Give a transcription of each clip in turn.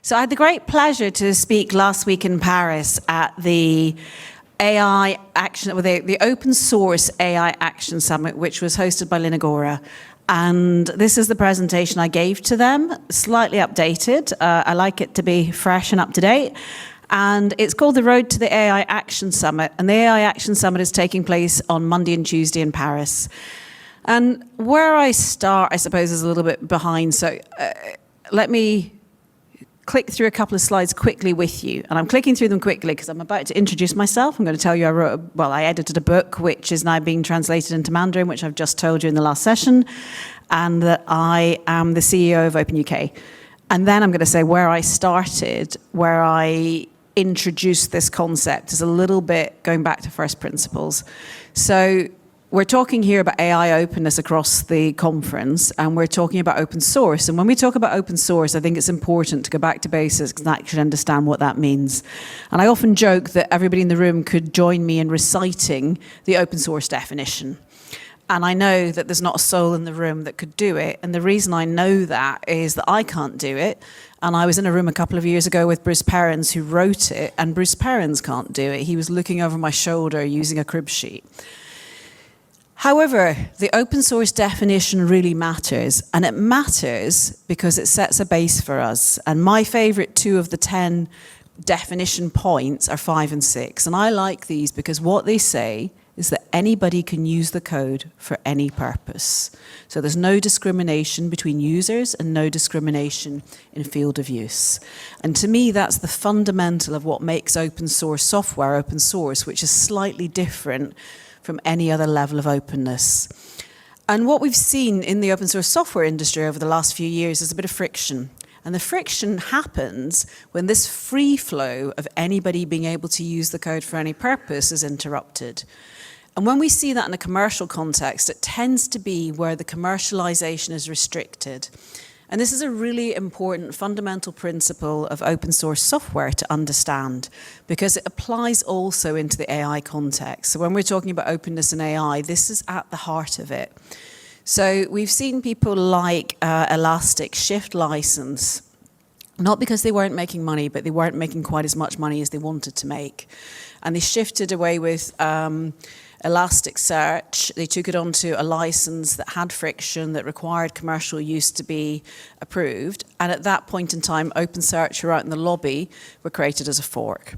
So I had the great pleasure to speak last week in Paris at the AI Action, the Open Source AI Action Summit, which was hosted by Linagora. And this is the presentation I gave to them, slightly updated. I like it to be fresh and up to date. And it's called The Road to the AI Action Summit. And the AI Action Summit is taking place on Monday and Tuesday in Paris. And where I start, I suppose, is a little bit behind. So let me click through a couple of slides quickly with you. And I'm clicking through them quickly because I'm about to introduce myself. I'm going to tell you I edited a book which is now being translated into Mandarin, which I've just told you in the last session, and that I am the CEO of OpenUK. And then I'm going to say where I started, where I introduced this concept is a little bit going back to first principles. So we're talking here about AI openness across the conference, and we're talking about open source. And when we talk about open source, I think it's important to go back to basics and actually understand what that means. And I often joke that everybody in the room could join me in reciting the open source definition. And I know that there's not a soul in the room that could do it. And the reason I know that is that I can't do it. And I was in a room a couple of years ago with Bruce Perrins, who wrote it, and Bruce Perrins can't do it. He was looking over my shoulder using a crib sheet. However, the open source definition really matters, and it matters because it sets a base for us. And my favorite 2 of the 10 definition points are 5 and 6. And I like these because what they say is that anybody can use the code for any purpose. So there's no discrimination between users and no discrimination in field of use. And to me, that's the fundamental of what makes open source software open source, which is slightly different from any other level of openness. And what we've seen in the open source software industry over the last few years is a bit of friction. And the friction happens when this free flow of anybody being able to use the code for any purpose is interrupted. And when we see that in a commercial context, it tends to be where the commercialization is restricted. And this is a really important fundamental principle of open source software to understand, because it applies also into the AI context. So when we're talking about openness and AI, this is at the heart of it. So we've seen people like Elastic shift license, not because they weren't making money, but they weren't making quite as much money as they wanted to make. And they shifted away with Elasticsearch. They took it onto a license that had friction, that required commercial use to be approved. And at that point in time, OpenSearch, who were out in the lobby, were created as a fork.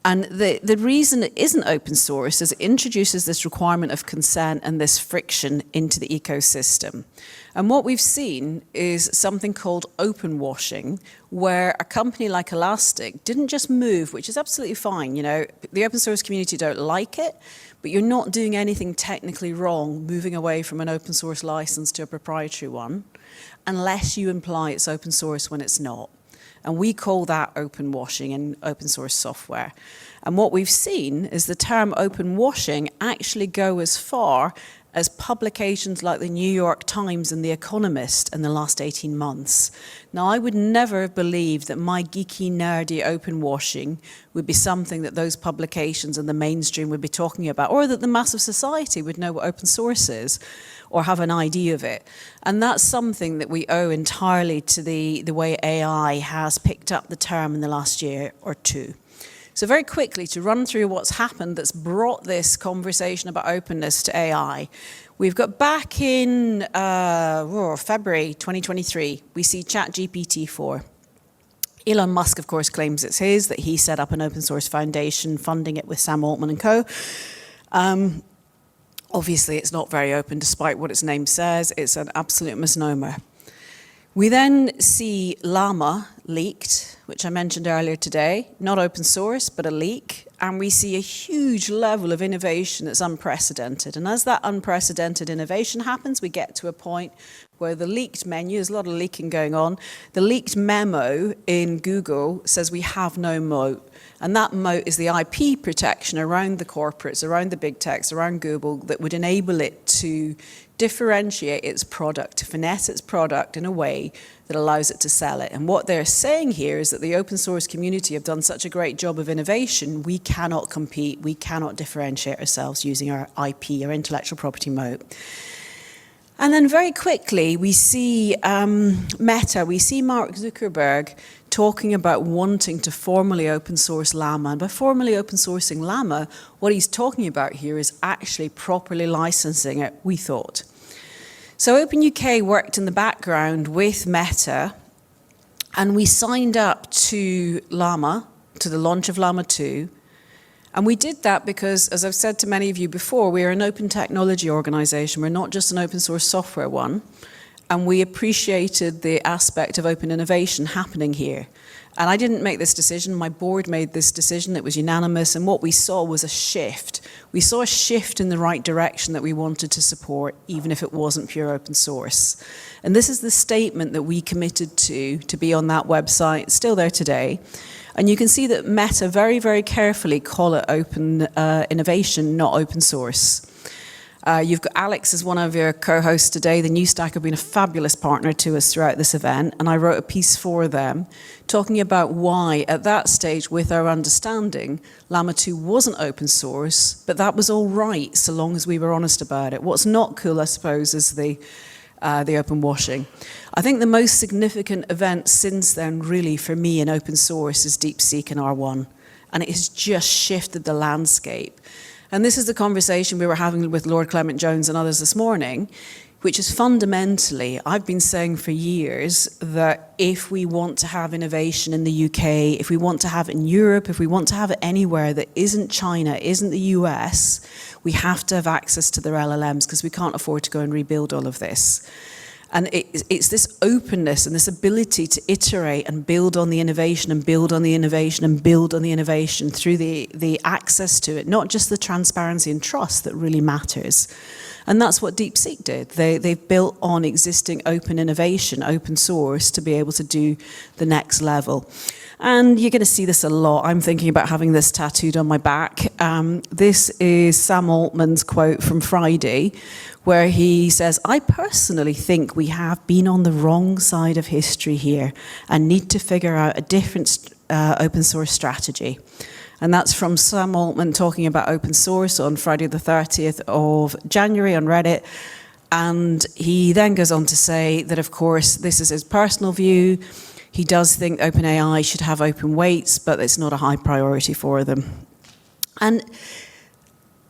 And the reason it isn't open source is it introduces this requirement of consent and this friction into the ecosystem. And what we've seen is something called open washing, where a company like Elastic didn't just move, which is absolutely fine. You know, the open source community don't like it, but you're not doing anything technically wrong moving away from an open source license to a proprietary one, unless you imply it's open source when it's not. And we call that open washing in open source software. And what we've seen is the term open washing actually go as far as publications like the New York Times and The Economist in the last 18 months. Now, I would never have believed that my geeky, nerdy open washing would be something that those publications and the mainstream would be talking about, or that the mass of society would know what open source is, or have an idea of it. And that's something that we owe entirely to the way AI has picked up the term in the last year or 2. So very quickly, to run through what's happened that's brought this conversation about openness to AI. We've got back in February 2023, we see ChatGPT-4. Elon Musk, of course, claims it's his, that he set up an open source foundation, funding it with Sam Altman and co. Obviously, it's not very open, despite what its name says. It's an absolute misnomer. We then see Llama leaked, which I mentioned earlier today, not open source, but a leak. And we see a huge level of innovation that's unprecedented. And as that unprecedented innovation happens, we get to a point where the leaked menu, there's a lot of leaking going on, the leaked memo in Google says we have no moat. And that moat is the IP protection around the corporates, around the big techs, around Google, that would enable it to differentiate its product, to finesse its product in a way that allows it to sell it. And what they're saying here is that the open source community have done such a great job of innovation, we cannot compete, we cannot differentiate ourselves using our IP, our intellectual property moat. And then very quickly, we see Meta, we see Mark Zuckerberg talking about wanting to formally open source Llama. And by formally open sourcing Llama, what he's talking about here is actually properly licensing it, we thought. So OpenUK worked in the background with Meta, and we signed up to Llama, to the launch of Llama 2. And we did that because, as I've said to many of you before, we are an open technology organization. We're not just an open source software one. And we appreciated the aspect of open innovation happening here. And I didn't make this decision. My board made this decision. It was unanimous. And what we saw was a shift. We saw a shift in the right direction that we wanted to support, even if it wasn't pure open source. And this is the statement that we committed to be on that website. It's still there today. And you can see that Meta very, very carefully call it open innovation, not open source. You've got Alex as one of your co-hosts today. The New Stack have been a fabulous partner to us throughout this event, and I wrote a piece for them talking about why, at that stage, with our understanding, Llama 2 wasn't open source, but that was all right so long as we were honest about it. What's not cool, I suppose, is the open washing. I think the most significant event since then, really, for me in open source is DeepSeek and R1. And it has just shifted the landscape. And this is the conversation we were having with Lord Clement Jones and others this morning, which is fundamentally, I've been saying for years that if we want to have innovation in the UK, if we want to have it in Europe, if we want to have it anywhere that isn't China, isn't the US, we have to have access to their LLMs because we can't afford to go and rebuild all of this. And it's this openness and this ability to iterate and build on the innovation and build on the innovation and build on the innovation through the access to it, not just the transparency and trust that really matters. And that's what DeepSeek did. They've built on existing open innovation, open source, to be able to do the next level. And you're going to see this a lot. I'm thinking about having this tattooed on my back. This is Sam Altman's quote from Friday, where he says, "I personally think we have been on the wrong side of history here and need to figure out a different open source strategy." And that's from Sam Altman talking about open source on Friday the 30th of January on Reddit. And he then goes on to say that, of course, this is his personal view. He does think OpenAI should have open weights, but it's not a high priority for them. And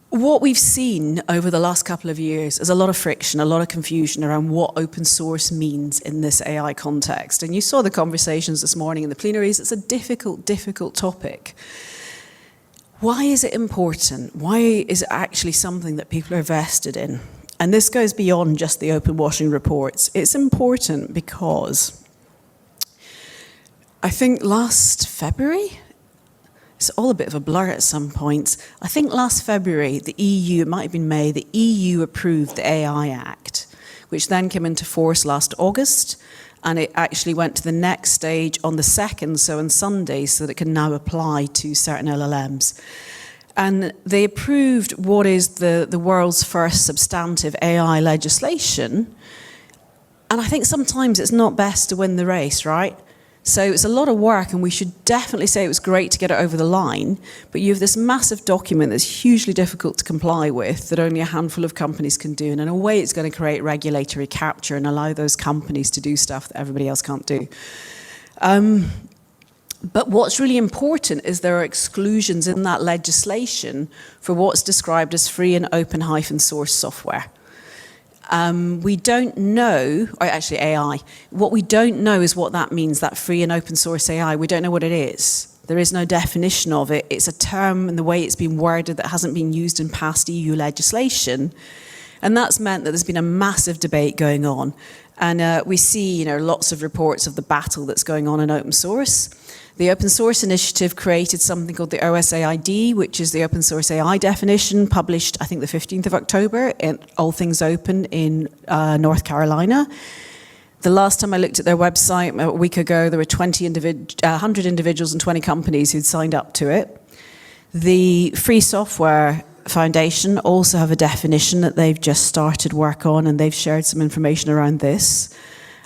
what we've seen over the last couple of years is a lot of friction, a lot of confusion around what open source means in this AI context. And you saw the conversations this morning in the plenaries. It's a difficult, difficult topic. Why is it important? Why is it actually something that people are vested in? And this goes beyond just the open washing reports. It's important because I think last February, it's all a bit of a blur at some points. I think last February, the EU, it might have been May, the EU approved the AI Act, which then came into force last August, and it actually went to the next stage on the 2nd, so on Sunday, so that it can now apply to certain LLMs. And they approved what is the world's first substantive AI legislation. And I think sometimes it's not best to win the race, right? So it's a lot of work, and we should definitely say it was great to get it over the line, but you have this massive document that's hugely difficult to comply with that only a handful of companies can do, and in a way it's going to create regulatory capture and allow those companies to do stuff that everybody else can't do. But what's really important is there are exclusions in that legislation for what's described as free and open -source software. We don't know, or actually AI, what we don't know is what that means, that free and open source AI. We don't know what it is. There is no definition of it. It's a term in the way it's been worded that hasn't been used in past EU legislation. And that's meant that there's been a massive debate going on. And we see, lots of reports of the battle that's going on in open source. The Open Source Initiative created something called the OSAID, which is the open source AI definition, published, I think, the 15th of October in All Things Open in North Carolina. The last time I looked at their website a week ago, there were 100 individuals and 20 companies who'd signed up to it. The Free Software Foundation also have a definition that they've just started work on, and they've shared some information around this.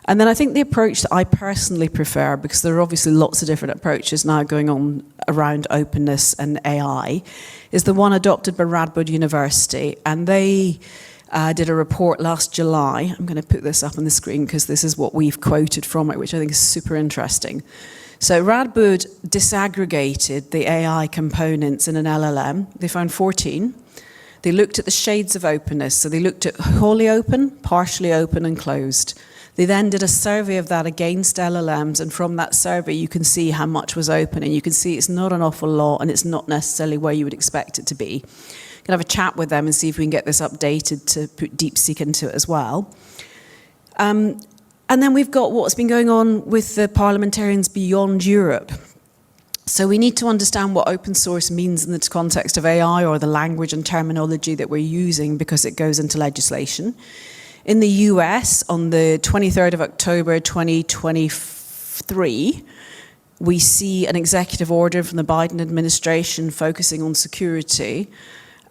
And then I think the approach that I personally prefer, because there are obviously lots of different approaches now going on around openness and AI, is the one adopted by Radboud University. And they did a report last July. I'm going to put this up on the screen because this is what we've quoted from it, which I think is super interesting. So Radboud disaggregated the AI components in an LLM. They found 14. They looked at the shades of openness. So they looked at wholly open, partially open, and closed. They then did a survey of that against LLMs, and from that survey you can see how much was open, and you can see it's not an awful lot, and it's not necessarily where you would expect it to be. Can have a chat with them and see if we can get this updated to put DeepSeek into it as well. And then we've got what's been going on with the parliamentarians beyond Europe. So we need to understand what open source means in the context of AI, or the language and terminology that we're using, because it goes into legislation. In the US, on the 23rd of October 2023, we see an executive order from the Biden administration focusing on security.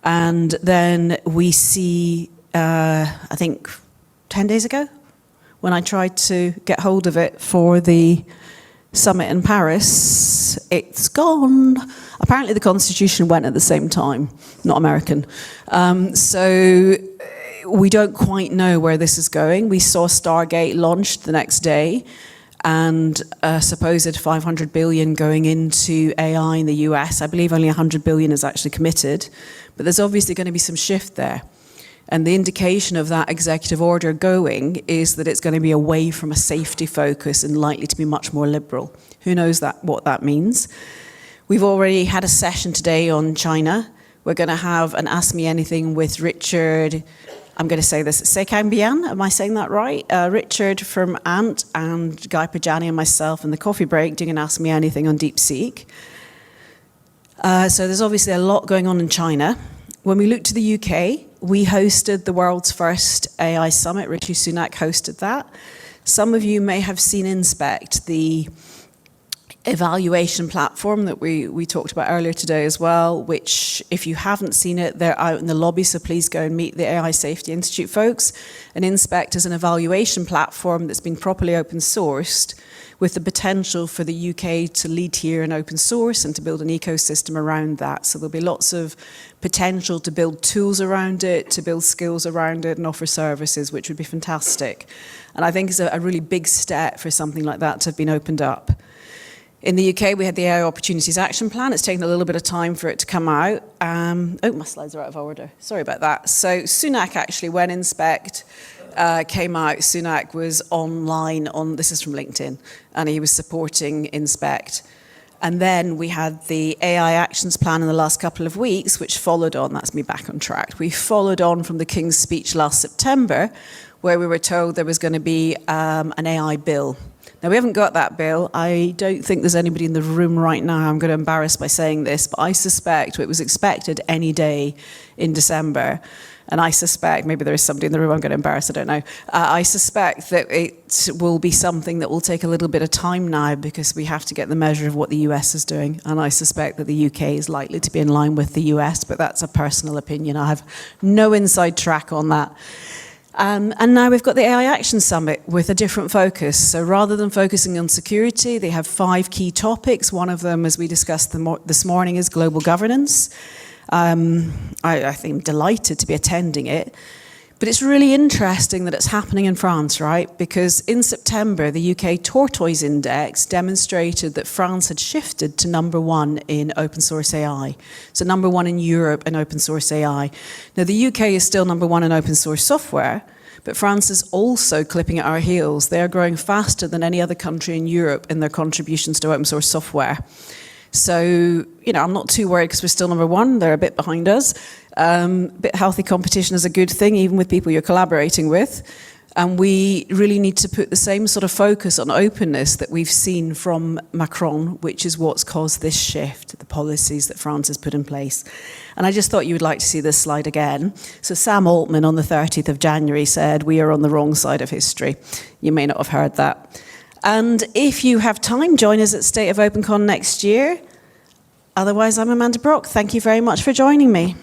And then we see, I think 10 days ago, when I tried to get hold of it for the summit in Paris, it's gone. Apparently the Constitution went at the same time, not American. So we don't quite know where this is going. We saw Stargate launched the next day, and a supposed 500 billion going into AI in the US. I believe only 100 billion is actually committed, but there's obviously going to be some shift there. And the indication of that executive order going is that it's going to be away from a safety focus and likely to be much more liberal. Who knows what that means? We've already had a session today on China. We're going to have an Ask Me Anything with Richard, I'm going to say this, Sekambian, am I saying that right? Richard from Ant and Guy Pajani and myself in the coffee break doing an Ask Me Anything on DeepSeek. So there's obviously a lot going on in China. When we look to the UK, we hosted the world's first AI summit. Rishi Sunak hosted that. Some of you may have seen Inspect, the evaluation platform that we talked about earlier today as well, which if you haven't seen it, they're out in the lobby, so please go and meet the AI Safety Institute folks. And Inspect is an evaluation platform that's been properly open sourced, with the potential for the UK to lead here in open source and to build an ecosystem around that. So there'll be lots of potential to build tools around it, to build skills around it, and offer services, which would be fantastic. And I think it's a really big step for something like that to have been opened up. In the UK, we had the AI Opportunities Action Plan. It's taken a little bit of time for it to come out. Oh, my slides are out of order. Sorry about that. So Sunak actually, when Inspect came out, Sunak was online on, this is from LinkedIn, and he was supporting Inspect. And then we had the AI Actions Plan in the last couple of weeks, which followed on, that's me back on track. We followed on from the King's speech last September, where we were told there was going to be an AI bill. Now, we haven't got that bill. I don't think there's anybody in the room right now. I'm going to embarrass by saying this, but I suspect it was expected any day in December. And I suspect, maybe there is somebody in the room I'm going to embarrass, I don't know. I suspect that it will be something that will take a little bit of time now, because we have to get the measure of what the US is doing. And I suspect that the UK is likely to be in line with the US, but that's a personal opinion. I have no inside track on that. And now we've got the AI Action Summit with a different focus. So rather than focusing on security, they have 5 key topics. One of them, as we discussed this morning, is global governance. I think I'm delighted to be attending it. But it's really interesting that it's happening in France, right? Because in September, the UK Tortoise Index demonstrated that France had shifted to #1 in open source AI. So #1 in Europe in open source AI. Now, the UK is still #1 in open source software, but France is also clipping at our heels. They are growing faster than any other country in Europe in their contributions to open source software. So, I'm not too worried because we're still #1. They're a bit behind us. Bit healthy competition is a good thing, even with people you're collaborating with. And we really need to put the same sort of focus on openness that we've seen from Macron, which is what's caused this shift, the policies that France has put in place. And I just thought you would like to see this slide again. So Sam Altman on the 30th of January said, "We are on the wrong side of history." You may not have heard that. And if you have time, join us at State of OpenCon next year. Otherwise, I'm Amanda Brock. Thank you very much for joining me.